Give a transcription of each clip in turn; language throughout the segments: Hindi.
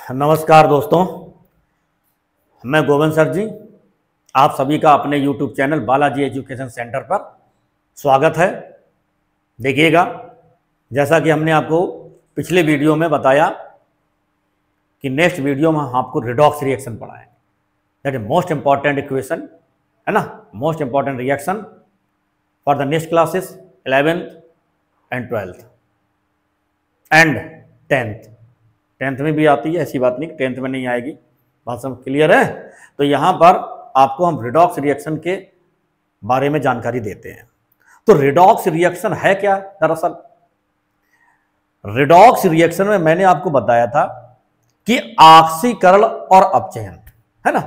नमस्कार दोस्तों, मैं गोविंद सर जी, आप सभी का अपने YouTube channel Balaji education centre पर स्वागत है। देखिएगा, जैसा कि हमने आपको पिछले वीडियो में बताया कि नेक्स्ट वीडियो में हम आपको रिडॉक्स रिएक्शन पढ़ाएंगे। That is most important equation, है ना, most important reaction for the next classes 11th and 12th and 10th में भी आती है, ऐसी बात नहीं 10th में नहीं आएगी। बात सब क्लियर है। तो यहाँ पर आपको हम रिडॉक्स रिएक्शन के बारे में जानकारी देते हैं। तो रिडॉक्स रिएक्शन है क्या? दरअसल रिडॉक्स रिएक्शन में मैंने आपको बताया था कि ऑक्सीकरण और अपचयन, है ना,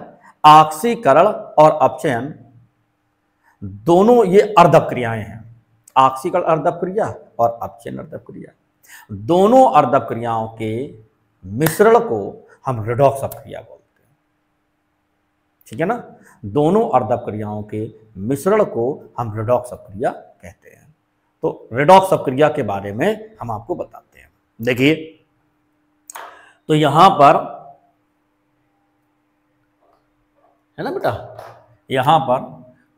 ऑक्सीकरण और अपचयन दोनों ये अर्धप क्रियाएं हैं। ऑक्सीकरण अर्धप क्रिया और अपचयन अर्धप क्रिया, दोनों अर्धप क्रियाओं के मिश्रण को हम रिडॉक्स अपक्रिया बोलते हैं। ठीक है ना, दोनों अर्धप क्रियाओं के मिश्रण को हम रिडॉक्स अपक्रिया कहते हैं। तो रिडॉक्स अपक्रिया के बारे में हम आपको बताते हैं। देखिए, तो यहां पर है ना बेटा, यहां पर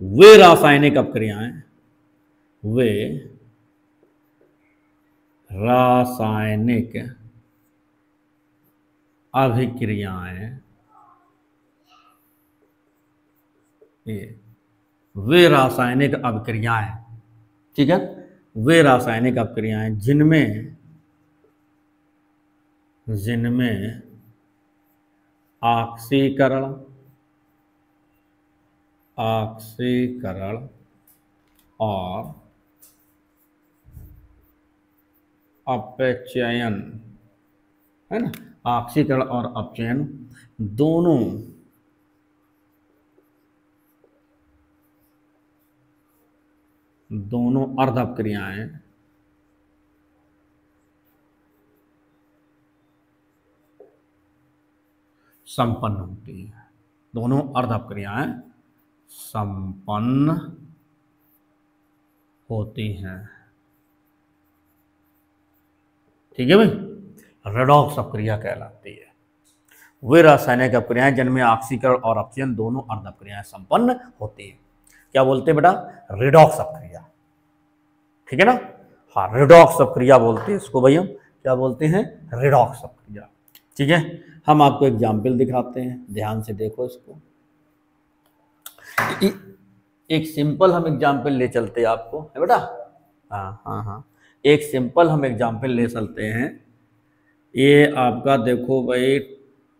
वे रासायनिक अपक्रियाएं, वे रासायनिक अभिक्रियाएं, वे रासायनिक अभिक्रियाएं, ठीक है, वे रासायनिक अभिक्रियाएं जिनमें ऑक्सीकरण और अपचयन, है ना, ऑक्सीकरण और अपचयन दोनों अर्धप क्रियाएं संपन्न होती हैं। दोनों अर्धप क्रियाएं संपन्न होती हैं। ठीक है भाई, रिडॉक्स अपक्रिया कहलाती है। वे रासायनिक अपक्रियाएं जिनमें ऑक्सीकरण और अपचयन दोनों अर्धप क्रियाएं संपन्न होती है। क्या बोलते हैं बेटा? रिडॉक्स अपक्रिया। ठीक है ना, हाँ, रिडॉक्स अपक्रिया बोलते हैं इसको भाई। हम क्या बोलते हैं? रिडॉक्स अपक्रिया। ठीक है, हम आपको एग्जाम्पल दिखाते हैं, ध्यान से देखो इसको। एक सिंपल हम एग्जाम्पल ले चलते हैं आपको, है बेटा। हाँ, एक सिंपल हम एग्जाम्पल ले चलते हैं। ये आपका देखो भाई,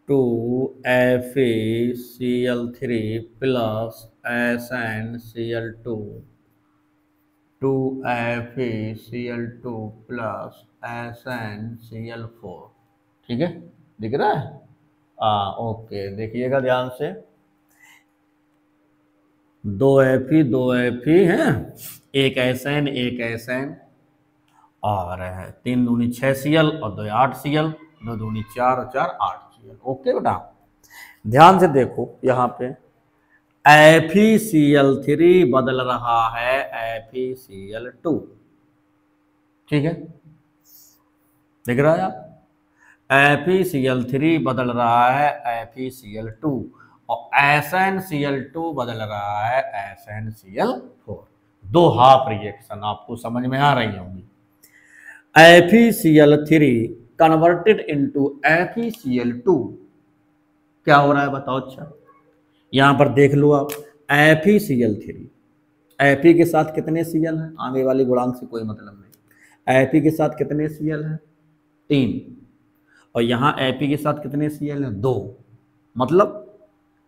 2FeCl3 plus SnCl2, 2FeCl2 plus SnCl4। ठीक है, दिख रहा है? ओके, देखिएगा ध्यान से। 2Fe है, एक SN एक SN, और 3 दूनी 6 Cl और 2 8 Cl, 2 दूनी 4 और 4 8 Cl। ओके बेटा, ध्यान से देखो, यहाँ पे FeCl3 बदल रहा है FeCl2। ठीक है, दिख रहा है आप? FeCl3 बदल रहा है FeCl2 और SnCl2 बदल रहा है SnCl4। दो हाफ रिएक्शन आपको समझ में आ रही होंगी। FeCl3 कन्वर्टेड इनटू FeCl2, क्या हो रहा है बताओ? अच्छा, यहां पर देख लो आप, FeCl3, Fe के साथ कितने Cl हैं? आगे वाली गुणांक से कोई मतलब नहीं। Fe के साथ कितने Cl हैं? 3। और यहाँ Fe के साथ कितने Cl हैं? 2। मतलब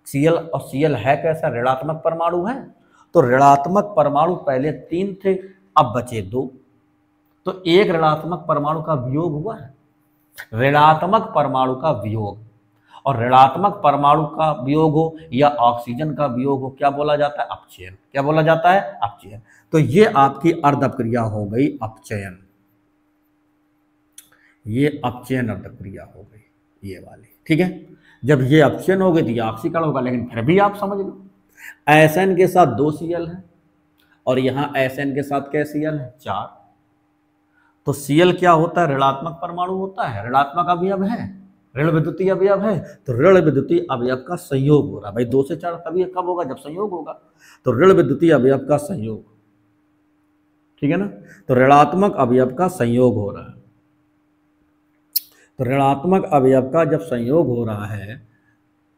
Cl और Cl है कैसा? ऋणात्मक परमाणु है। तो ऋणात्मक परमाणु पहले 3 थे, अब बचे 2। तो एक ऋणात्मक परमाणु का वियोग हुआ है। ऋणात्मक परमाणु का वियोग, और ऋणात्मक परमाणु का वियोग हो या ऑक्सीजन का वियोग हो, क्या बोला जाता है? अपचयन। क्या बोला जाता है? अपचयन। तो ये आपकी अर्धप क्रिया हो गई अपचयन। ये अपचयन अर्धप क्रिया हो गई, ये वाली। ठीक है, जब ये अपचयन हो गई तो ये ऑक्सीकरण होगा। लेकिन फिर भी आप समझ लो, SN के साथ 2 Cl है और यहाँ SN के साथ क्या Cl है? 4। तो Cl क्या होता है? ऋणात्मक परमाणु होता है, ऋणात्मक अवयव है। ऋण विद्युतीय अवयव है तो ऋण विद्युतीय अवयव का संयोग हो रहा है। भाई 2 से 4 तभी कब होगा, जब संयोग होगा। तो ऋण विद्युतीय अवयव का संयोग, ठीक है ना। तो ऋणात्मक अवयव का संयोग हो रहा है। तो ऋणात्मक अवयव का जब संयोग हो रहा है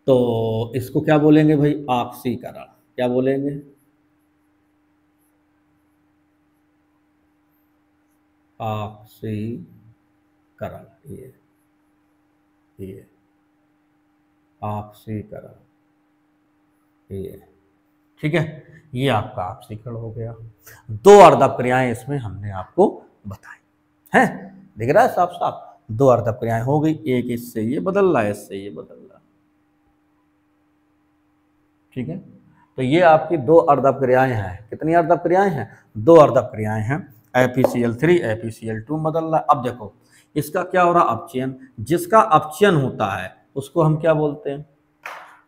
तो इसको क्या बोलेंगे भाई, ऑक्सीकरण। क्या बोलेंगे, ऑक्सीकरण। ये ऑक्सीकरण, ये ठीक है। ये आपका ऑक्सीकरण हो गया। 2 अर्धप क्रियाएं इसमें हमने आपको बताई हैं, दिख रहा है साफ साफ। 2 अर्धप क्रियाएं हो गई, एक इससे ये बदल रहा है, इससे ये बदल रहा है, ठीक है। तो ये आपकी 2 अर्धप क्रियाएं हैं। कितनी अर्धप क्रियाएं हैं, 2 अर्धप क्रियाएं हैं। FeCl3 FeCl2 बदल रहा है। अब देखो इसका क्या हो रहा है, अपचयन। जिसका अपचयन होता है उसको हम क्या बोलते हैं,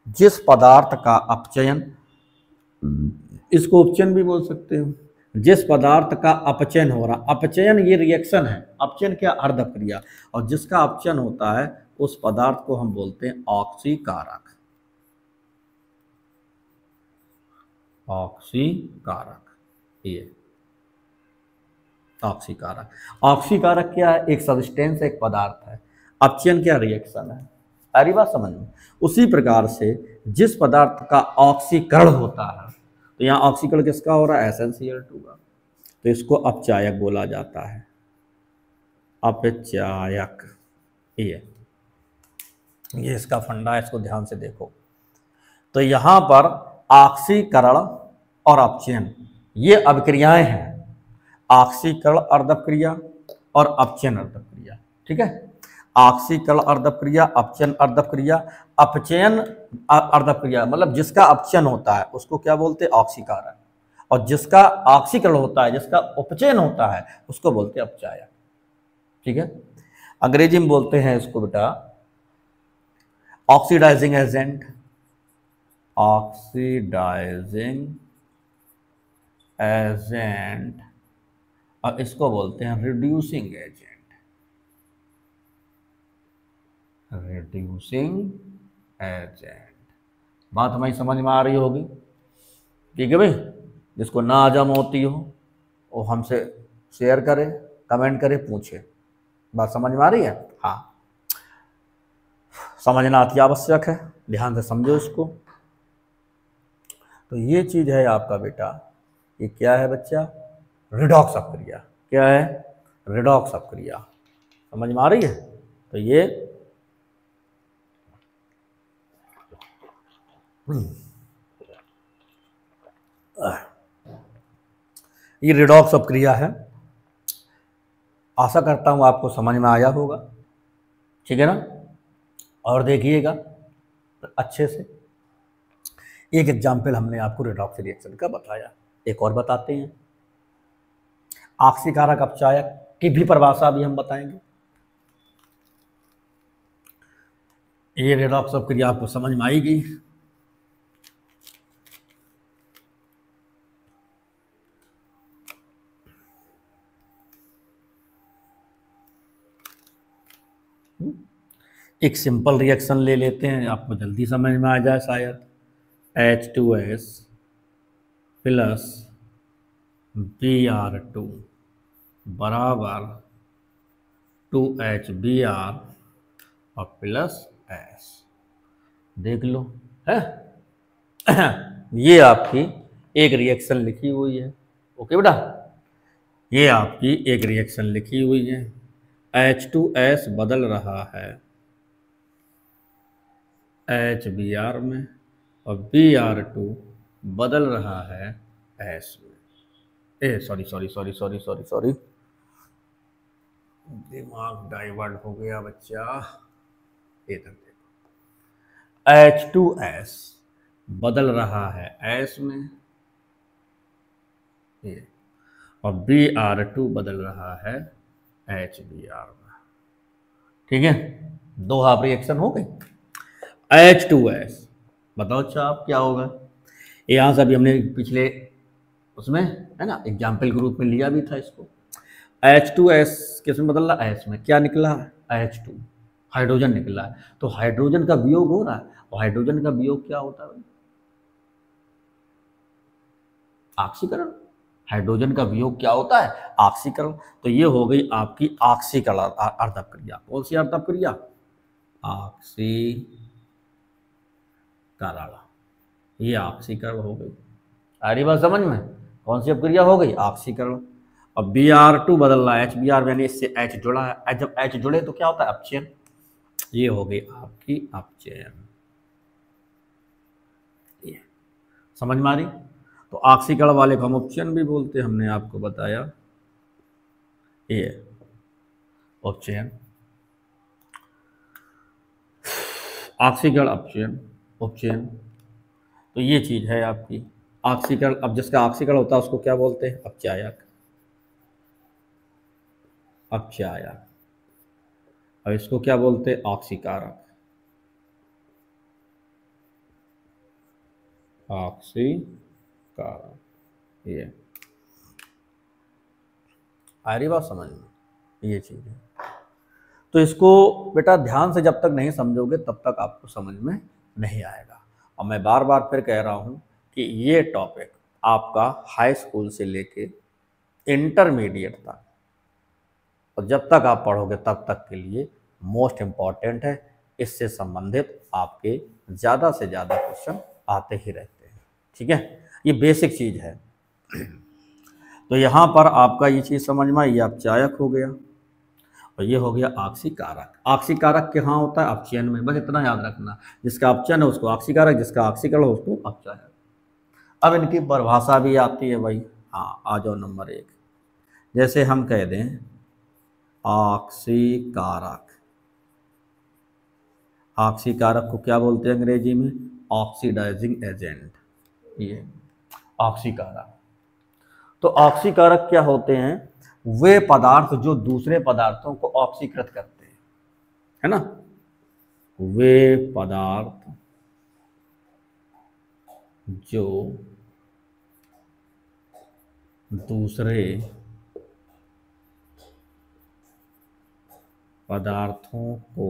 जिस पदार्थ का अपचयन, इसको उपचयन भी बोल सकते हो। जिस पदार्थ का अपचयन हो रहा, अपचयन ये रिएक्शन है, अपचयन क्या, अर्धप क्रिया। और जिसका अपचयन होता है उस पदार्थ को हम बोलते हैं ऑक्सीकारक। ऑक्सीकारक, ये ऑक्सीकारक। ऑक्सीकारक क्या है, एक सब्सटेंस, एक पदार्थ है। अपचयन क्या, रिएक्शन है। सारी बात समझ में। उसी प्रकार से जिस पदार्थ का ऑक्सीकरण होता है, तो यहाँ ऑक्सीकरण किसका हो रहा है, SnCl2 का, तो इसको अपचायक बोला जाता है। अपचायक, ये इसका फंडा है, इसको ध्यान से देखो। तो यहाँ पर ऑक्सीकरण और अपचयन ये अभिक्रियाएं हैं। ऑक्सीकरण अर्धप क्रिया और अपचयन अर्धप क्रिया, ठीक है। ऑक्सीकरण अर्धप क्रिया, अपचयन अर्धप क्रिया। अपचयन अर्धप क्रिया मतलब जिसका अपचयन होता है उसको क्या बोलते हैं, ऑक्सीकारक। और जिसका ऑक्सीकरण होता है, जिसका उपचयन होता है, उसको बोलते हैं अपचायक, ठीक है। अंग्रेजी में बोलते हैं इसको बेटा ऑक्सीडाइजिंग एजेंट, ऑक्सीडाइजिंग एजेंट, और इसको बोलते हैं रिड्यूसिंग एजेंट, रिड्यूसिंग एजेंट। बात हमारी समझ में आ रही होगी, ठीक है भाई। जिसको ना हजम होती हो वो हमसे शेयर करे, कमेंट करे, पूछे। बात समझ में आ रही है, हाँ। समझना अति आवश्यक है, ध्यान से समझो इसको। तो ये चीज है आपका बेटा, ये क्या है बच्चा, रिडॉक्स अपक्रिया। क्या है, रिडॉक्स अपक्रिया। समझ में आ रही है। तो ये रिडॉक्स अपक्रिया है। आशा करता हूं आपको समझ में आया होगा, ठीक है ना। और देखिएगा अच्छे से, एक एग्जाम्पल हमने आपको रिडॉक्स रिएक्शन का बताया, एक और बताते हैं। ऑक्सीकारक अपचायक की भी परिभाषा भी हम बताएंगे। ये रिडॉक्स अपक्रिया आपको समझ में आएगी। एक सिंपल रिएक्शन ले लेते हैं, आपको जल्दी समझ में आ जाए शायद। H2S प्लस Br2 बराबर 2HBr और प्लस S। देख लो है ये आपकी एक रिएक्शन लिखी हुई है। ओके बेटा, ये आपकी एक रिएक्शन लिखी हुई है। H2S बदल रहा है HBr में और Br2 बदल रहा है S में। सॉरी, दिमाग डाइवर्ट हो गया बच्चा। इधर देखो, H2S बदल रहा है S में, ये, और Br2 बदल रहा है HBr में, ठीक है। दो हाफ रिएक्शन हो गई। H2S बताओ अच्छा आप क्या होगा। यहाँ से अभी हमने पिछले उसमें है ना एग्जाम्पल ग्रुप में लिया भी था इसको। H2S किस में बदल रहा, S में। क्या निकला, H2 हाइड्रोजन निकला है, तो हाइड्रोजन का वियोग हो रहा है, और हाइड्रोजन का वियोग क्या होता है भाई? ऑक्सीकरण। हाइड्रोजन का वियोग क्या होता है? ऑक्सीकरण। तो ये हो गई आपकी ऑक्सीकरण अर्धव क्रिया। कौन सी अर्धव क्रिया? ऑक्सीकरण। ये ऑक्सीकरण हो गई। आ रही बात समझ में? कौन सी अपक्रिया हो गई? ऑक्सीकरण। अब Br2 बदल रहा है HBr, यानी इससे H जुड़ा है, जब H जुड़े तो क्या होता है? अपचयन। ये हो गई आपकी अपचयन। ये समझ में आ रही? तो ऑक्सीकरण वाले को हम उपचयन भी बोलते हैं, हमने आपको बताया। ये उपचयन, ऑक्सीकरण, अपचयन, उपचयन। तो ये चीज है आपकी ऑक्सीकरण। अब जिसका ऑक्सीकरण होता है उसको क्या बोलते हैं? अपचायक। अपचायक। और इसको क्या बोलते हैं? ऑक्सीकारक। ऑक्सीकारक। ये आ रही बात समझ में? ये चीज है। तो इसको बेटा ध्यान से जब तक नहीं समझोगे तब तक आपको समझ में नहीं आएगा। और मैं बार बार फिर कह रहा हूँ कि ये टॉपिक आपका हाई स्कूल से लेके इंटरमीडिएट तक, और जब तक आप पढ़ोगे तब तक के लिए मोस्ट इम्पॉर्टेंट है। इससे संबंधित आपके ज़्यादा से ज़्यादा क्वेश्चन आते ही रहते हैं। ठीक है, ये बेसिक चीज़ है। तो यहाँ पर आपका ये चीज़ समझ में आई, अपचायक हो गया, और ये हो गया ऑक्सीकारक। ऑक्सीकारक कहाँ होता है? अपचयन में। बस इतना याद रखना, जिसका अपचयन है उसको ऑक्सीकारक, जिसका ऑक्सीकरण हो उसको अपचायक। अब इनकी परिभाषा भी आती है भाई। हाँ, आ जाओ नंबर 1। जैसे हम कह दें ऑक्सीकारक। ऑक्सीकारक को क्या बोलते हैं अंग्रेजी में? Oxidising agent. ये ऑक्सीकारक। तो ऑक्सीकारक क्या होते हैं? वे पदार्थ जो दूसरे पदार्थों को ऑक्सीकृत करते हैं, है ना? वे पदार्थ जो दूसरे पदार्थों को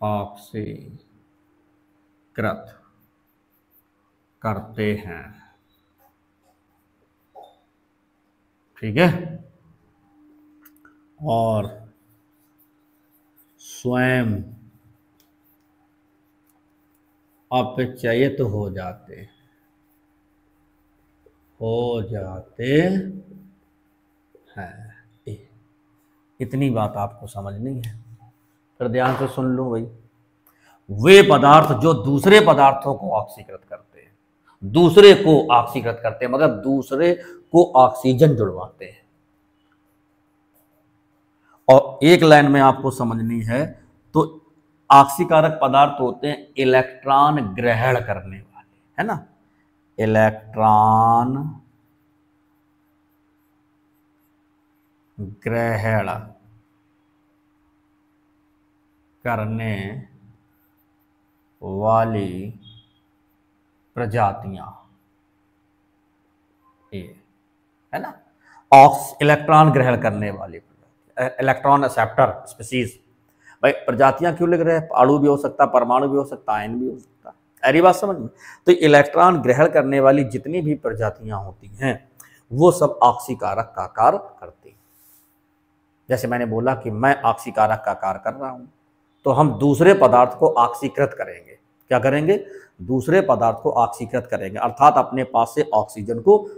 ऑक्सीकृत करते हैं। ठीक है, और स्वयं अपचयित हो जाते हैं। इतनी बात आपको समझनी है, फिर ध्यान से सुन लो भाई। वे पदार्थ जो दूसरे पदार्थों को ऑक्सीकृत करते हैं, दूसरे को ऑक्सीकृत करते हैं मतलब दूसरे को ऑक्सीजन जुड़वाते हैं। और एक लाइन में आपको समझनी है, तो ऑक्सीकारक पदार्थ होते हैं इलेक्ट्रॉन ग्रहण करने वाले, है ना? इलेक्ट्रॉन ग्रहण करने वाली प्रजातियां, ये है ना? इलेक्ट्रॉन ग्रहण करने वाली प्रजातियां, इलेक्ट्रॉन एक्सेप्टर स्पीसीज। भाई प्रजातियां क्यों लिख रहे हैं? अणु भी हो सकता, परमाणु भी हो सकता, आयन भी हो सकता। अरे बात समझ में? तो इलेक्ट्रॉन ग्रहण करने वाली जितनी भी प्रजातियां होती हैं वो सब ऑक्सीकारक का कार्य करती हैं। जैसे मैंने बोला कि मैं ऑक्सीकारक का कार्य कर रहा हूं, तो हम दूसरे पदार्थ को ऑक्सीकृत करेंगे। क्या करेंगे? दूसरे पदार्थ को ऑक्सीकृत करेंगे, अर्थात अपने पास से ऑक्सीजन को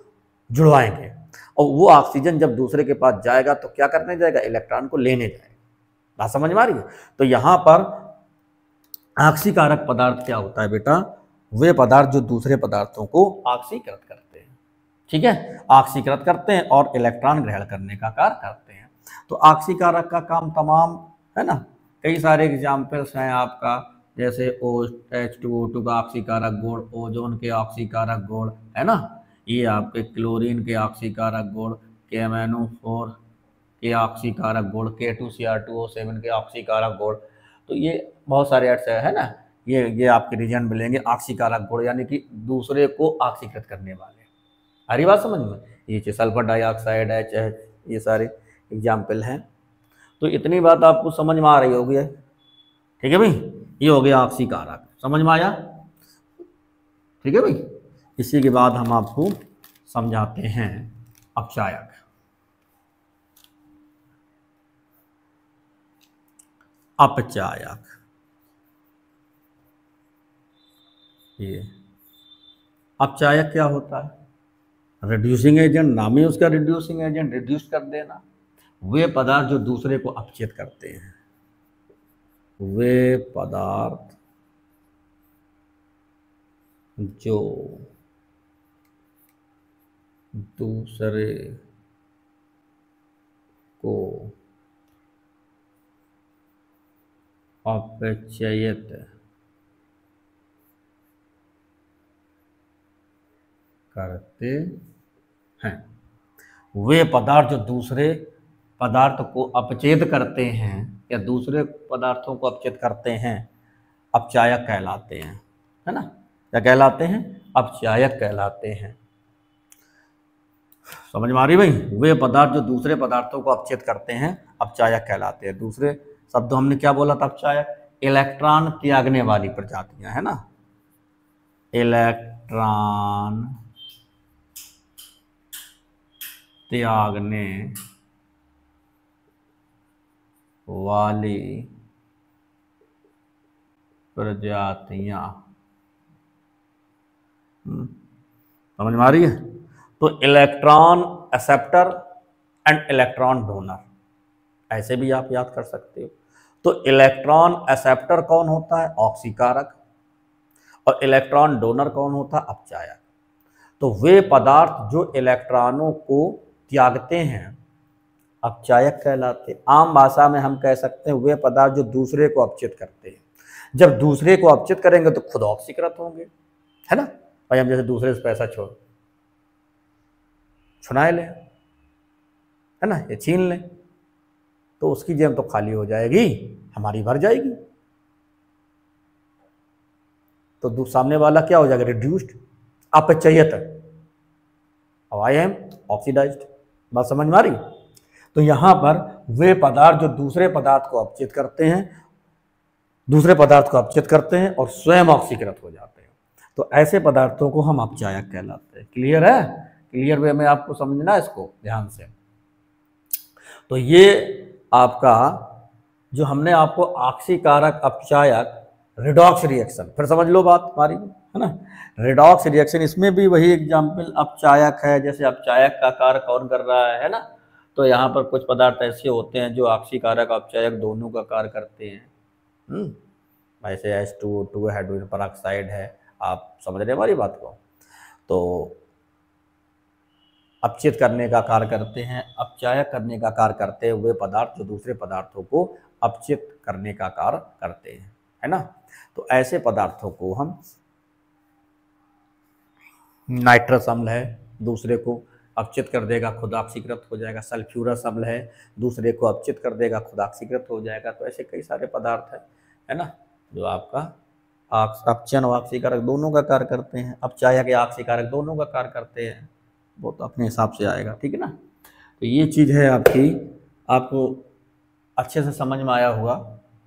जुड़वाएंगे। और वो ऑक्सीजन जब दूसरे के पास जाएगा तो क्या करने जाएगा? इलेक्ट्रॉन को लेने जाएगा। बात समझ में आ रही है? तो यहां पर ऑक्सीकारक पदार्थ क्या होता है बेटा? वे पदार्थ जो दूसरे पदार्थों को ऑक्सीकृत करते हैं। ठीक है, ऑक्सीकृत करते हैं और इलेक्ट्रॉन ग्रहण करने का कार्य करते हैं। तो ऑक्सीकारक का काम तमाम, है ना? कई सारे एग्जाम्पल्स हैं आपका, जैसे H2O2 का ऑक्सीकारक गुण, ओजोन के ऑक्सीकारक गुण, है ना? ये आपके क्लोरीन के ऑक्सीकारक गुण, KMnO4 के ऑक्सीकारक गुण, K2Cr2O7 के ऑक्सीकारक गुण। तो ये बहुत सारे ऐसे है ना, ये आपके रीजन मिलेंगे ऑक्सीकारक गुण, यानी कि दूसरे को ऑक्सीकृत करने वाले। हरी बात समझ में? ये सल्फर डाइऑक्साइड, HH, ये सारे एग्जाम्पल हैं। तो इतनी बात आपको समझ में आ रही होगी, ठीक है भाई। ये हो गया ऑक्सीकारक, समझ में आया, ठीक है भाई। इसी के बाद हम आपको समझाते हैं अपचायक। अपचायक, ये अपचायक क्या होता है? रिड्यूसिंग एजेंट, नाम ही उसका रिड्यूसिंग एजेंट, रिड्यूस कर देना। वे पदार्थ जो दूसरे को अपचेत करते हैं, वे पदार्थ जो दूसरे को अपचयित करते हैं, वे पदार्थ जो दूसरे पदार्थ को अपचेत करते हैं या दूसरे पदार्थों को अपचेत करते हैं, अपचायक कहलाते हैं, है ना। क्या कहलाते हैं? अपचायक कहलाते हैं। समझ में आ रही भाई? वे पदार्थ जो दूसरे पदार्थों को अपचेत करते हैं अपचायक कहलाते हैं। दूसरे शब्द हमने क्या बोला था? अपचायक इलेक्ट्रॉन त्यागने वाली प्रजातियां, है ना, इलेक्ट्रॉन त्यागने वाली प्रजातियां। समझ में आ रही है? तो electron acceptor and electron donor, ऐसे भी आप याद कर सकते हो। तो इलेक्ट्रॉन एक्सेप्टर कौन होता है? ऑक्सीकारक। और इलेक्ट्रॉन डोनर कौन होता है? अपचायक। तो वे पदार्थ जो इलेक्ट्रॉनों को त्यागते हैं अपचायक कहलाते। आम भाषा में हम कह सकते हैं वे पदार्थ जो दूसरे को अपचित करते हैं। जब दूसरे को अपचित करेंगे तो खुद ऑक्सीकृत होंगे, है ना भाई। हम जैसे दूसरे से पैसा छुड़ाए लें, है ना, ये छीन लें, तो उसकी जेब तो खाली हो जाएगी, हमारी भर जाएगी। तो सामने वाला क्या हो जाएगा? रिड्यूस्ड, अपचयित। अब आई एम ऑक्सीडाइज्ड। बात समझ में आ रही? तो यहां पर वे पदार्थ जो दूसरे पदार्थ को अपचित करते हैं, दूसरे पदार्थ को अपचित करते हैं और स्वयं ऑक्सीकृत हो जाते हैं, तो ऐसे पदार्थों को हम अपचायक कहलाते हैं। क्लियर है? क्लियर वे में आपको समझना इसको ध्यान से। तो ये आपका जो हमने आपको ऑक्सीकारक, अपचायक, रिडॉक्स रिएक्शन, फिर समझ लो बात हमारी, है ना। रिडॉक्स रिएक्शन, इसमें भी वही एग्जाम्पल अपचायक है। जैसे अपचायक का कार्य कौन कर रहा है ना, तो यहाँ पर कुछ पदार्थ ऐसे होते हैं जो ऑक्सीकारक अपचायक दोनों का कार्य करते हैं। ऐसे H2O2 हाइड्रोजन पेरोक्साइड है, आप समझ रहे हैं हमारी बात को। तो अपचित करने का कार्य करते हैं, अपचायक करने का कार्य करते हैं वे पदार्थ जो दूसरे पदार्थों को अपचित करने का कार्य करते हैं, है ना। तो ऐसे पदार्थों को हम, नाइट्रस अम्ल है, दूसरे को अपचित कर देगा, खुद ऑक्सीकृत हो जाएगा। सल्फ्यूरस अम्ल है, दूसरे को अपचित कर देगा, खुद ऑक्सीकृत हो जाएगा। तो ऐसे कई सारे पदार्थ है ना, जो आपका अपचयन और ऑक्सीकारक दोनों का कार्य करते हैं, अपचायक या ऑक्सीकारक दोनों का कार्य करते हैं। वो तो अपने हिसाब से आएगा, ठीक है ना। तो ये चीज़ है आपकी, आपको अच्छे से समझ में आया होगा,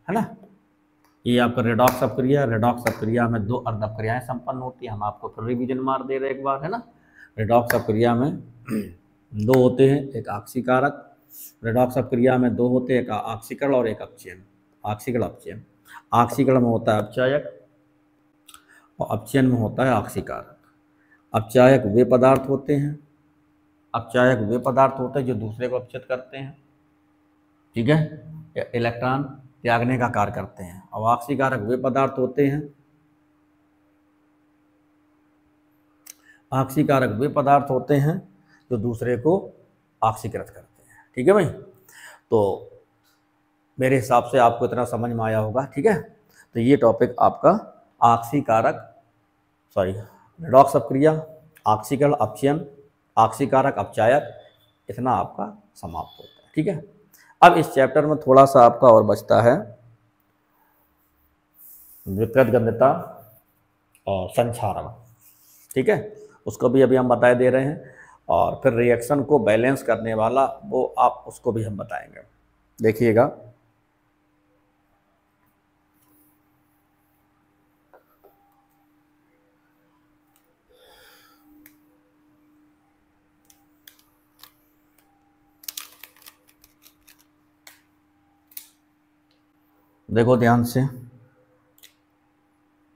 है ना। ये आपका रेडॉक्स अपक्रिया, रेडॉक्स अपक्रिया में 2 अर्ध अपक्रियाएं संपन्न होती हैं। हम आपको फिर रिवीजन मार दे रहे एक बार, है ना। रेडॉक्स अपक्रिया में 2 होते हैं, एक ऑक्सीकारक। रेडॉक्स अपक्रिया में 2 होते हैं, एक ऑक्सीकरण और एक अपचयन। ऑक्सीकरण, अपचयन। ऑक्सीकरण में होता है अपचायक और अपचयन में होता है ऑक्सीकारक। अपचायक वे पदार्थ होते हैं, अपचायक वे पदार्थ होते हैं जो दूसरे को अपचित करते हैं, ठीक है, इलेक्ट्रॉन त्यागने का कार्य करते हैं। और ऑक्सीकारक वे पदार्थ होते हैं, ऑक्सीकारक वे पदार्थ होते हैं जो दूसरे को ऑक्सीकृत करते हैं, ठीक है भाई। तो मेरे हिसाब से आपको इतना समझ में आया होगा, ठीक है। तो ये टॉपिक आपका ऑक्सीकारक, सॉरी, रेडॉक्स अपक्रिया, ऑक्सीकरण, अपचयन, ऑक्सीकारक, अपचायक, इतना आपका समाप्त होता है, ठीक है। अब इस चैप्टर में थोड़ा सा आपका और बचता है विकृत गंधता और संक्षारण, ठीक है, उसको भी अभी हम बताए दे रहे हैं। और फिर रिएक्शन को बैलेंस करने वाला वो आप उसको भी हम बताएंगे। देखिएगा, देखो ध्यान से।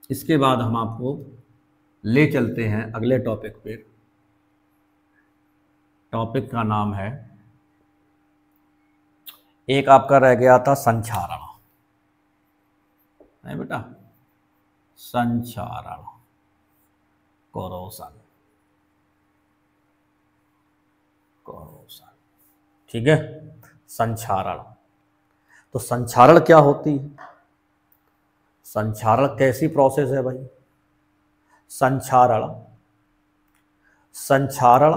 इसके बाद हम आपको ले चलते हैं अगले टॉपिक पे। टॉपिक का नाम है, एक आपका रह गया था संक्षारण, है बेटा, संक्षारण, कोरोशन, कोरोशन, ठीक है। संक्षारण, तो संक्षारण क्या होती है? संक्षारण कैसी प्रोसेस है भाई? संक्षारण, संक्षारण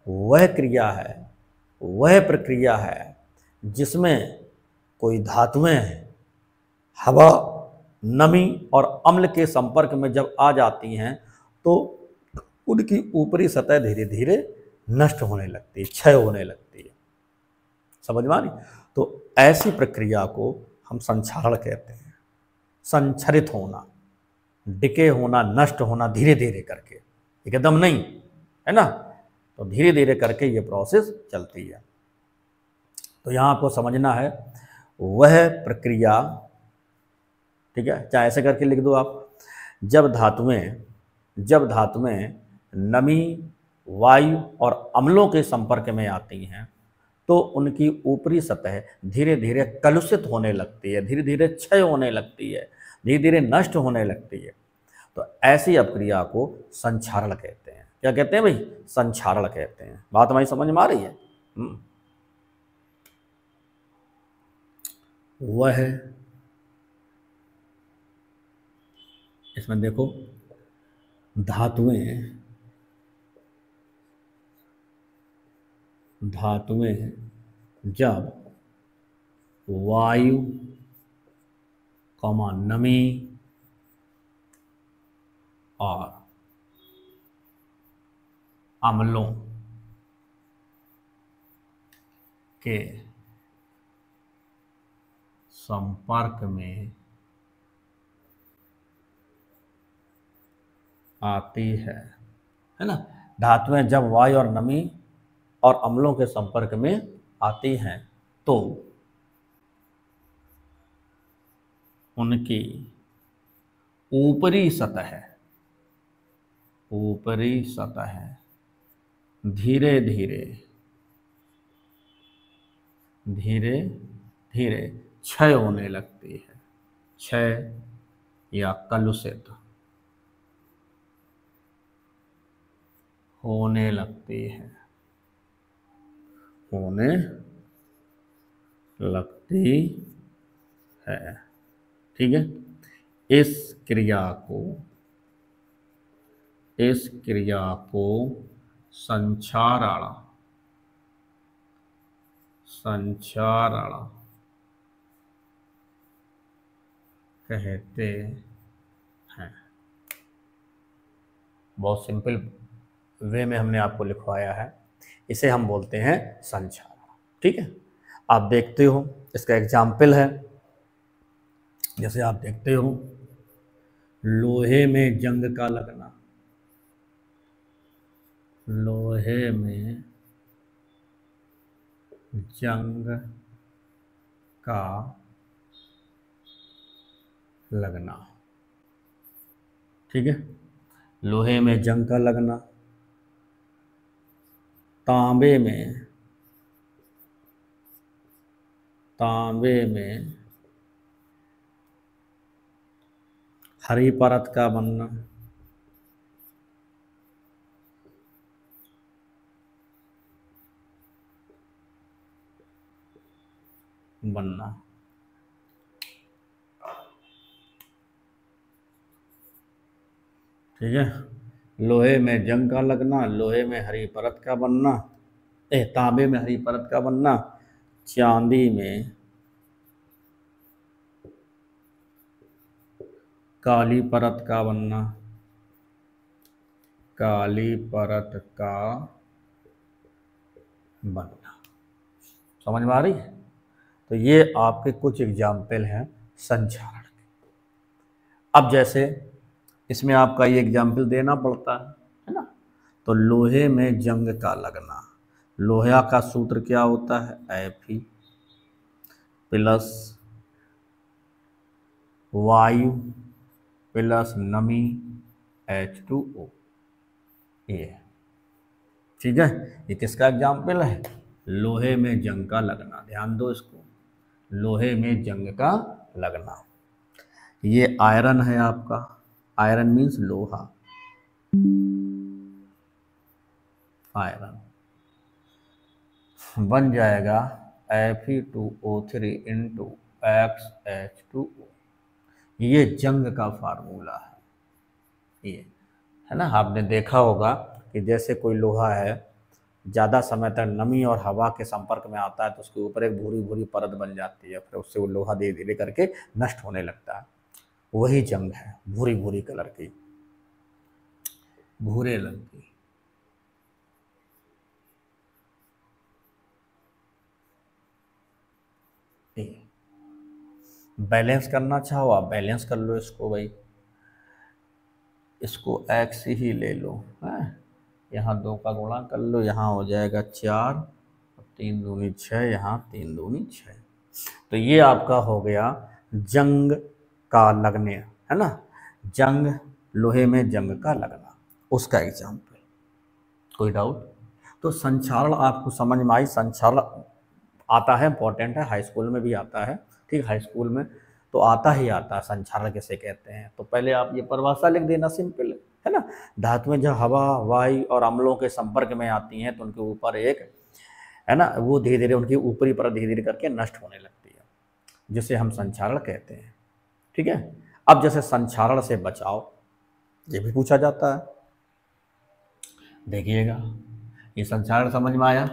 वह क्रिया है, वह प्रक्रिया है जिसमें कोई धातुएं हवा, नमी और अम्ल के संपर्क में जब आ जाती हैं तो उनकी ऊपरी सतह धीरे धीरे नष्ट होने लगती है, क्षय होने लगती है। समझ में आ रही? तो ऐसी प्रक्रिया को हम संक्षारण कहते हैं। संक्षरित होना, डिके होना, नष्ट होना धीरे धीरे करके, एकदम नहीं, है ना। तो धीरे धीरे करके ये प्रोसेस चलती है। तो यहाँ आपको समझना है वह प्रक्रिया, ठीक है, चाहे ऐसे करके लिख दो आप, जब धातुएं नमी, वायु और अम्लों के संपर्क में आती हैं तो उनकी ऊपरी सतह धीरे धीरे कलुषित होने लगती है, धीरे धीरे क्षय होने लगती है, धीरे धीरे नष्ट होने लगती है। तो ऐसी अपक्रिया को संक्षारण कहते हैं। क्या कहते हैं भाई? संक्षारण कहते हैं। बात हमारी समझ में आ रही है? वह, इसमें देखो, धातुएं जब वायु, नमी और अम्लों के संपर्क में आती है ना। धातुएं जब वायु और नमी और अम्लों के संपर्क में आती हैं तो उनकी ऊपरी सतह धीरे धीरे क्षय होने लगती है, क्षय या कलुषित होने लगती है, ठीक है। इस क्रिया को संक्षारण कहते हैं। बहुत सिंपल वे में हमने आपको लिखवाया है, इसे हम बोलते हैं संक्षारण, ठीक है। आप देखते हो, इसका एग्जाम्पल है, जैसे आप देखते हो लोहे में जंग का लगना, लोहे में जंग का लगना, ठीक है। लोहे में जंग का लगना, तांबे में हरी परत का बनना, ठीक है। लोहे में जंग का लगना, लोहे में हरी परत का बनना, तांबे में हरी परत का बनना, चांदी में काली परत का बनना, काली परत का बन गया। समझ में आ रही है? तो ये आपके कुछ एग्जाम्पल हैं संचारण के। अब जैसे इसमें आपका ये एग्जाम्पल देना पड़ता है ना। तो लोहे में जंग का लगना, लोहा का सूत्र क्या होता है? Fe प्लस वायु प्लस नमी H2O। ये ठीक है, ये किसका एग्जाम्पल है? लोहे में जंग का लगना। ध्यान दो इसको, लोहे में जंग का लगना। ये आयरन है आपका, आयरन मीन्स लोहा, आयरन बन जाएगा Fe2O3 इंटू XH2O। ये जंग का फार्मूला है। ये है ना, आपने देखा होगा कि जैसे कोई लोहा है, ज़्यादा समय तक नमी और हवा के संपर्क में आता है तो उसके ऊपर एक भूरी भूरी परत बन जाती है, फिर उससे वो लोहा धीरे धीरे करके नष्ट होने लगता है। वही जंग है, भूरी भूरी कलर की, भूरे रंग की। बैलेंस करना चाहो आप बैलेंस कर लो इसको भाई, इसको x ही ले लो है, यहाँ 2 का गुणा कर लो, यहाँ हो जाएगा 4, 3 दूनी 6, यहाँ 3 दूनी 6। तो ये आपका हो गया जंग का लगने, है ना, जंग, लोहे में जंग का लगना, उसका एग्जाम्पल। कोई डाउट? तो संचारण आपको समझ में आई? संचारण आता है, इंपॉर्टेंट है, हाई स्कूल में भी आता है। ठीक, हाई स्कूल में तो आता ही आता है संचारण किसे कहते हैं। तो पहले आप ये परिभाषा लिख देना, सिंपल है ना। धातुएं जब हवा, वायु और अम्लों के संपर्क में आती हैं तो उनके ऊपर एक, है ना, वो धीरे धीरे उनकी ऊपरी परत धीरे धीरे करके नष्ट होने लगती है, जिसे हम संचारण कहते हैं। ठीक है, अब जैसे संचारण से बचाव, ये भी पूछा जाता है। देखिएगा, ये संचारण समझ में आया?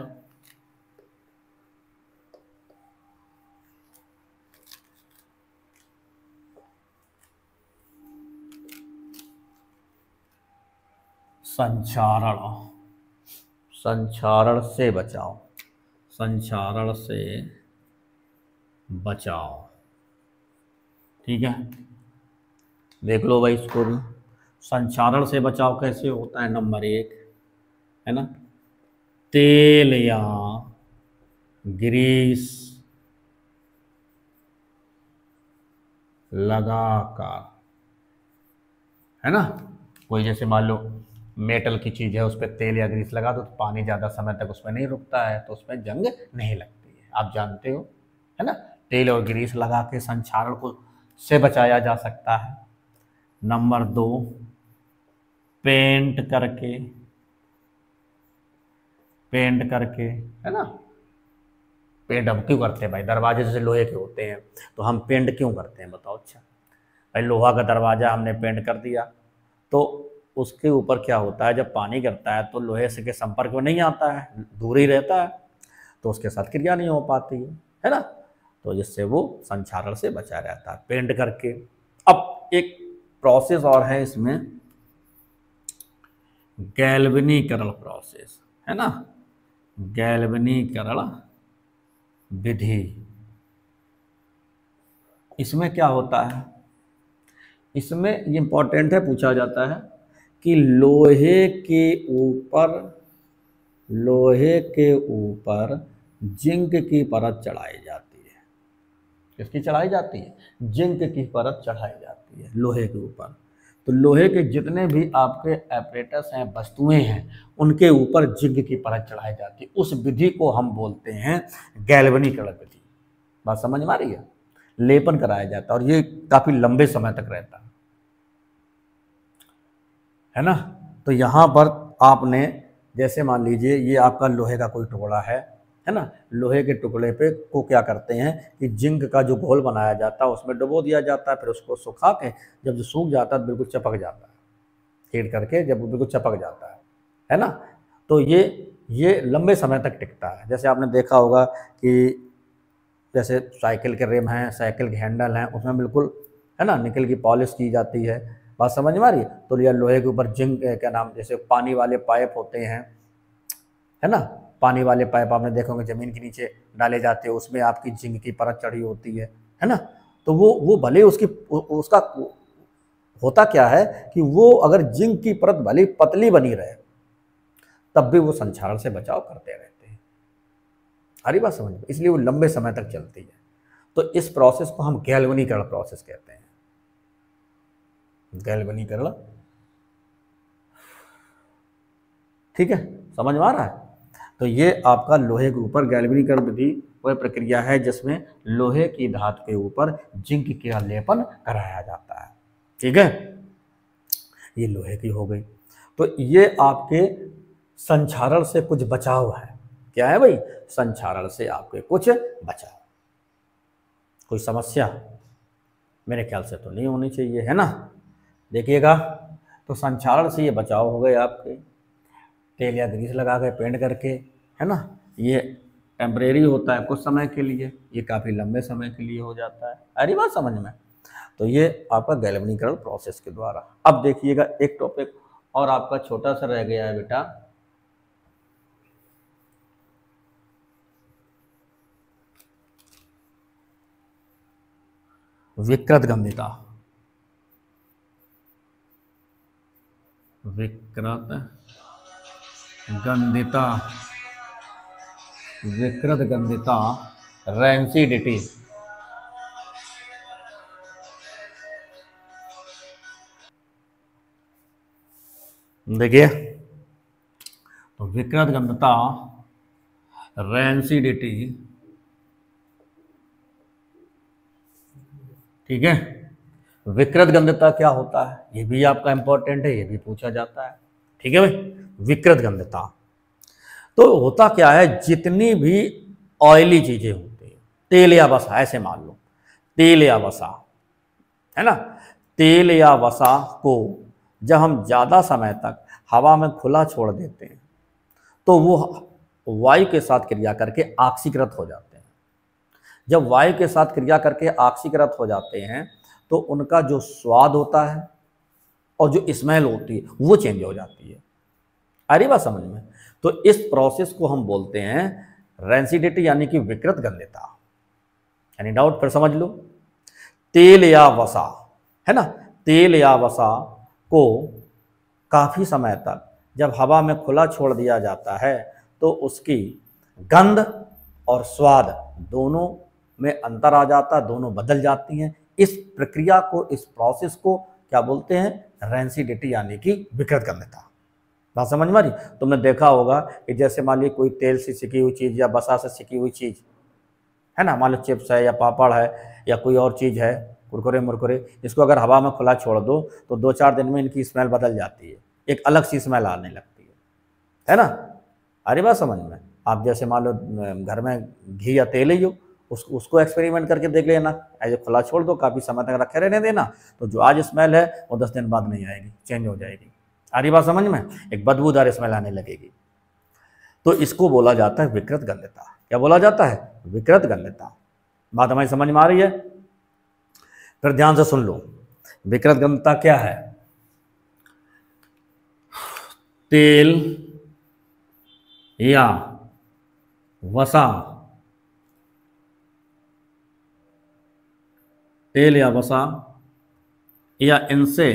संचारण, संचारण से बचाव, संचारण से बचाव। ठीक है, देख लो भाई इसको भी। संचारण से बचाव कैसे होता है? नंबर 1 है ना, तेल या ग्रीस लगाकर, है ना, कोई जैसे मान लो मेटल की चीज़ है, उस पर तेल या ग्रीस लगा दो तो पानी ज़्यादा समय तक उसमें नहीं रुकता है, तो उसमें जंग नहीं लगती है, आप जानते हो, है ना। तेल और ग्रीस लगा के संचारण को से बचाया जा सकता है। नंबर 2, पेंट करके, पेंट करके, है ना। पेंट हम क्यों करते हैं भाई? दरवाजे जैसे लोहे के होते हैं तो हम पेंट क्यों करते हैं बताओ? अच्छा भाई, लोहा का दरवाज़ा हमने पेंट कर दिया तो उसके ऊपर क्या होता है, जब पानी गिरता है तो लोहे से के संपर्क में नहीं आता है, दूर ही रहता है, तो उसके साथ क्रिया नहीं हो पाती है ना। तो जिससे वो संचारण से बचा रहता है पेंट करके। अब एक प्रोसेस और है इसमें, गैल्वेनीकरण प्रोसेस, है ना, गैल्वेनीकरण विधि। इसमें क्या होता है? इसमें ये इंपॉर्टेंट है, पूछा जाता है कि लोहे के ऊपर, लोहे के ऊपर जिंक की परत चढ़ाई जाती है। किसकी चढ़ाई जाती है? जिंक की परत चढ़ाई जाती है लोहे के ऊपर। तो लोहे के जितने भी आपके एपरेटस हैं, वस्तुएं हैं, उनके ऊपर जिंक की परत चढ़ाई जाती है। उस विधि को हम बोलते हैं गैल्वेनीकरण विधि। बात समझ में आ रही है? लेपन कराया जाता है और ये काफी लंबे समय तक रहता है ना। तो यहाँ पर आपने जैसे मान लीजिए ये आपका लोहे का कोई टुकड़ा है ना, लोहे के टुकड़े पे को क्या करते हैं कि जिंक का जो घोल बनाया जाता है उसमें डुबो दिया जाता है, फिर उसको सुखा के जब जो सूख जाता है बिल्कुल चपक जाता है, हीट करके जब बिल्कुल चपक जाता है ना। तो ये लंबे समय तक टिकता है। जैसे आपने देखा होगा कि जैसे साइकिल के रिम हैं, साइकिल के हैंडल हैं, उसमें बिल्कुल, है ना, निकल की पॉलिश की जाती है। बात समझ में आ रही है? तो यह लोहे के ऊपर जिंक क्या नाम, जैसे पानी वाले पाइप होते हैं, है ना, पानी वाले पाइप आपने देखा होंगे ज़मीन के नीचे डाले जाते हैं, उसमें आपकी जिंक की परत चढ़ी होती है ना। तो वो भले उसका होता क्या है कि वो अगर जिंक की परत भले पतली बनी रहे तब भी वो संक्षारण से बचाव करते रहते हैं। हरी बात समझ में, इसलिए वो लंबे समय तक चलती है। तो इस प्रोसेस को हम गैल्वेनीकरण प्रोसेस कहते हैं। गैल्वेनीकरण, ठीक है, समझ में आ रहा है। तो ये आपका लोहे के ऊपर गैल्वेनीकरण विधि वह प्रक्रिया है जिसमें लोहे की धातु के ऊपर जिंक का लेपन कराया जाता है। ठीक है, ये लोहे की हो गई। तो ये आपके संक्षारण से कुछ बचाव है। क्या है भाई? संक्षारण से आपके कुछ बचाव। कोई समस्या मेरे ख्याल से तो नहीं होनी चाहिए, है ना। देखिएगा, तो संक्षारण से ये बचाव हो गए आपके, तेल या ग्रीस लगा के पेंट करके, है ना। ये टेम्परेरी होता है, कुछ समय के लिए, ये काफ़ी लंबे समय के लिए हो जाता है। अरे बात समझ में। तो ये आपका गैल्वेनीकरण प्रोसेस के द्वारा। अब देखिएगा एक टॉपिक और आपका छोटा सा रह गया है बेटा, विकृत गंधिता। विकृत गंधिता, विकृत गंधिता, रैंसिडिटी। देखिए, तो विकृत गंधिता, रैंसिडिटी, ठीक है। विकृत गंधिता क्या होता है, ये भी आपका इंपॉर्टेंट है, ये भी पूछा जाता है। ठीक है भाई, विकृत गंधिता तो होता क्या है, जितनी भी ऑयली चीजें होती है, तेल या वसा, ऐसे मान लो तेल या वसा, है ना। तेल या वसा को जब हम ज़्यादा समय तक हवा में खुला छोड़ देते हैं तो वो वायु के साथ क्रिया करके ऑक्सीकृत हो जाते हैं। जब वायु के साथ क्रिया करके ऑक्सीकृत हो जाते हैं तो उनका जो स्वाद होता है और जो स्मेल होती है वो चेंज हो जाती है। अरे बात समझ में। तो इस प्रोसेस को हम बोलते हैं रैंसिडिटी, यानी कि विकृत गंधिता। यानी डाउट फिर समझ लो, तेल या वसा, है ना, तेल या वसा को काफ़ी समय तक जब हवा में खुला छोड़ दिया जाता है तो उसकी गंध और स्वाद दोनों में अंतर आ जाता है, दोनों बदल जाती हैं। इस प्रक्रिया को, इस प्रोसेस को क्या बोलते हैं? रैंसिडिटी, यानी कि विकृत गंधिता। बात समझ में आ रही? तुमने देखा होगा कि जैसे मान लीजिए कोई तेल से सिकी हुई चीज़ या वसा से सिकी हुई चीज़, है ना, मान लो चिप्स है या पापड़ है या कोई और चीज़ है, कुरकुरे मुरकुरे, इसको अगर हवा में खुला छोड़ दो तो 2-4 दिन में इनकी स्मेल बदल जाती है, एक अलग सी स्मेल आने लगती है ना। अरे बात समझ में। आप जैसे मान लो घर में घी या तेल ही हो, उसको एक्सपेरिमेंट करके देख लेना, ऐसे खुला छोड़ दो, काफ़ी समय तक रखे रहने देना, तो जो आज स्मेल है वो 10 दिन बाद नहीं आएगी, चेंज हो जाएगी। अरे बात समझ में, एक बदबूदार स्मेल आने लगेगी। तो इसको बोला जाता है विकृत गंधिता। क्या बोला जाता है? विकृत गंधिता। बात हमारी समझ में आ रही है? फिर ध्यान से सुन लो, विकृत गंधिता क्या है? तेल या वसा, तेल या वसा या इनसे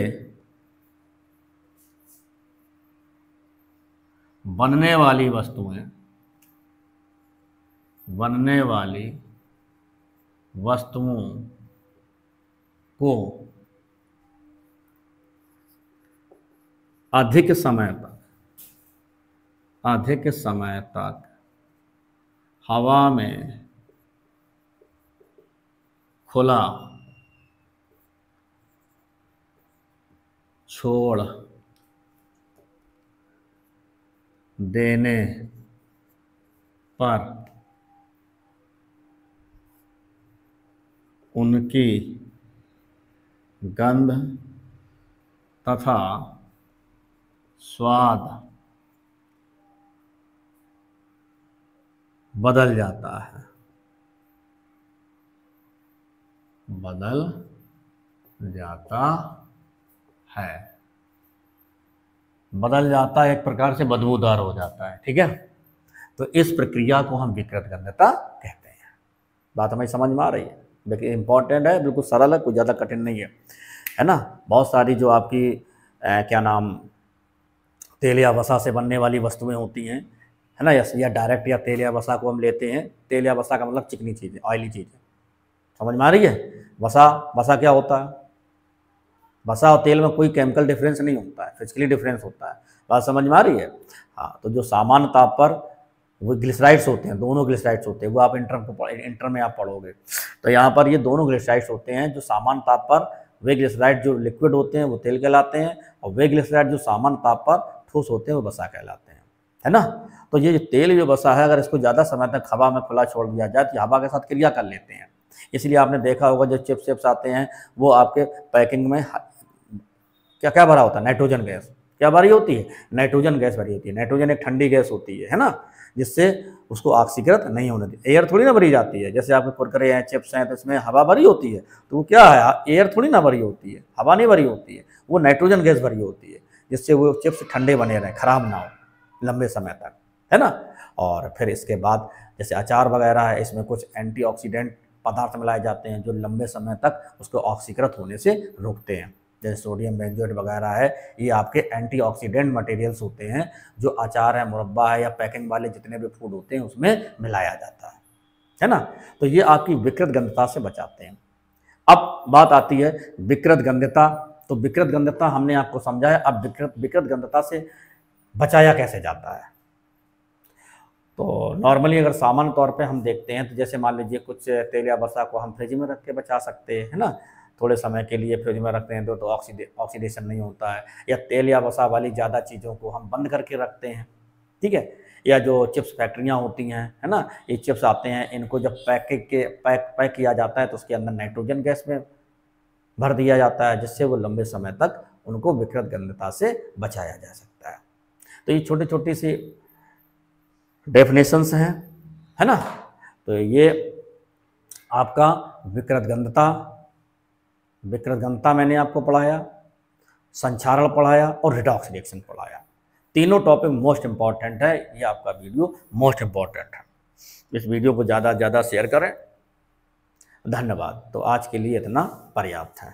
बनने वाली वस्तुएं, बनने वाली वस्तुओं को अधिक समय तक हवा में खुला छोड़ देने पर उनकी गंध तथा स्वाद बदल जाता है। बदल जाता है, बदल जाता है, एक प्रकार से बदबूदार हो जाता है। ठीक है, तो इस प्रक्रिया को हम विकृत गंधता कहते हैं। बात हमें समझ में आ रही है? देखिए इंपॉर्टेंट है, बिल्कुल सरल है, कुछ ज़्यादा कठिन नहीं है ना। बहुत सारी जो आपकी क्या नाम तेल या वसा से बनने वाली वस्तुएं होती हैं, है ना, या डायरेक्ट या तेल या वसा को हम लेते हैं। तेल या वसा का मतलब चिकनी चीज़ें, ऑयली चीज़ें। समझ में आ रही है? वसा क्या होता है? वसा और तेल में कोई केमिकल डिफरेंस नहीं होता है, फिजिकली डिफरेंस होता है। बात समझ में आ रही है? हाँ, तो जो सामान्य ताप पर वो ग्लिसराइड्स होते हैं, दोनों ग्लिसराइड्स होते हैं, वो आप इंटर में आप पढ़ोगे। तो यहाँ पर ये दोनों ग्लिसराइड्स होते हैं। जो सामान्य ताप पर वे ग्लिसराइड जो लिक्विड होते हैं वो तेल कहलाते हैं, और वे ग्लिसराइड जो सामान्य ताप पर ठोस होते हैं वो वसा कहलाते हैं, है ना। तो ये जो तेल जो वसा है, अगर इसको ज़्यादा समय तक हवा में खुला छोड़ दिया जाए तो हवा के साथ क्रिया कर लेते हैं। इसलिए आपने देखा होगा जो चिप्स आते हैं वो आपके पैकिंग में क्या क्या भरा होता है? Nitrogen gas. क्या भरी होती है? नाइट्रोजन गैस भरी होती है। नाइट्रोजन एक ठंडी गैस होती है ना, जिससे उसको ऑक्सीकृत नहीं होने दी। एयर थोड़ी ना भरी जाती है। जैसे आपके कुरकुरे हैं, चिप्स हैं, तो इसमें हवा भरी होती है, तो वो क्या है? एयर थोड़ी ना भरी होती है, हवा नहीं भरी होती है, वो नाइट्रोजन गैस भरी होती है, जिससे वो चिप्स ठंडे बने रहें, खराब ना हो लंबे समय तक, है ना। और फिर इसके बाद जैसे अचार वगैरह है, इसमें कुछ एंटीऑक्सीडेंट पदार्थ मिलाए जाते हैं जो लंबे समय तक उसको ऑक्सीकृत होने से रोकते हैं। जैसे सोडियम बेंजोएट वगैरह है, ये आपके एंटीऑक्सीडेंट मटेरियल्स होते हैं जो अचार है, मुरब्बा है, या पैकिंग वाले जितने भी फूड होते हैं उसमें मिलाया जाता है ना। तो ये आपकी विकृत गंधता से बचाते हैं। अब बात आती है विकृत गंधता। तो विकृत गंधता हमने आपको समझा है। अब विकृत गंधता से बचाया कैसे जाता है? तो नॉर्मली अगर सामान्य तौर पे हम देखते हैं तो जैसे मान लीजिए कुछ तेल या वसा को हम फ्रिज में रख के बचा सकते हैं, है ना। थोड़े समय के लिए फ्रिज में रखते हैं तो ऑक्सीडेशन नहीं होता है। या तेल या वसा वाली ज़्यादा चीज़ों को हम बंद करके रखते हैं, ठीक है। या जो चिप्स फैक्ट्रियाँ होती हैं, है ना, ये चिप्स आते हैं, इनको जब पैक किया जाता है तो उसके अंदर नाइट्रोजन गैस में भर दिया जाता है, जिससे वो लंबे समय तक उनको विकृत गंधता से बचाया जा सकता है। तो ये छोटी छोटी सी डेफिनेशंस हैं, है ना। तो ये आपका विकृत गंधता मैंने आपको पढ़ाया, संक्षारण पढ़ाया और रिडॉक्स रिएक्शन पढ़ाया। तीनों टॉपिक मोस्ट इंपॉर्टेंट है। ये आपका वीडियो मोस्ट इंपॉर्टेंट है। इस वीडियो को ज़्यादा से ज़्यादा शेयर करें। धन्यवाद। तो आज के लिए इतना पर्याप्त है।